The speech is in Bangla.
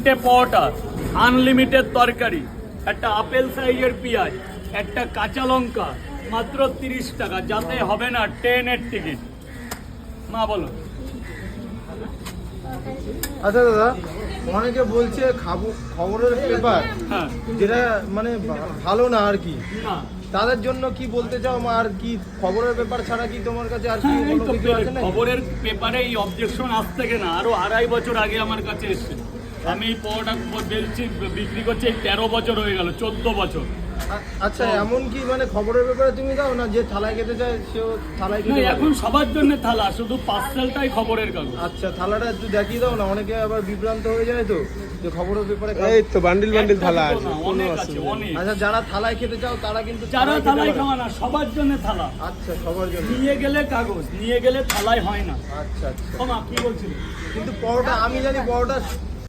3টে পরোটা, আনলিমিটেড তরকারি, একটা আপেল সাইজের পেঁয়াজ, একটা কাঁচা লঙ্কা, মাত্র 30 টাকা। যাতে হবে না ট্রেনের টিকিট। মা বলো। আচ্ছা দাদা, অনেকে বলছে খবরের পেপার হ্যাঁ, যেটা মানে ভালো না আর কি, না তাদের জন্য কি বলতে চাও মা? আর কি খবরের পেপার ছাড়া কি তোমার কাছে আর কি হ্যাঁ, এই কোনো তো কিছু আছে না? খবরের পেপারে এই অবজেকশন আজ থেকে না, আরো 2.5 বছর আগে আমার কাছে এসেছে। আমি এই পরোটা বেলছি, বিক্রি করছি, এই 13 বছর হয়ে গেল, 14 বছর। আচ্ছা, এমন কি মানে খবরের পেপারে তুমি দাও না যে থালায় খেতে চায় সেও থালায় না, খেতে পারে? এখন সবার জন্য থালা, শুধু পার্সেলটাই খবরের কাগজ। আচ্ছা, থালাটা একটু দেখিয়ে দাও না, অনেকে আবার বিভ্রান্ত হয়ে যায় তো যে খবরের পেপারে এই তো বান্ডিল বান্ডিল একটা থালা দুটো আছে, না, কোনো অনেক আছে, অসুবিধা নেই। অনেক। আচ্ছা, যারা থালায় খেতে চাও তারা কিন্তু যারা খেতে থালায় পারে। খাওয়া না, সবার জন্য থালা। আচ্ছা, সবার জন্য। নিয়ে গেলে কাগজ, নিয়ে গেলে থালায় হয় না। আচ্ছা আচ্ছা। ও মা, কি বলছিল? কিন্তু পরোটা আমি জানি পরোটা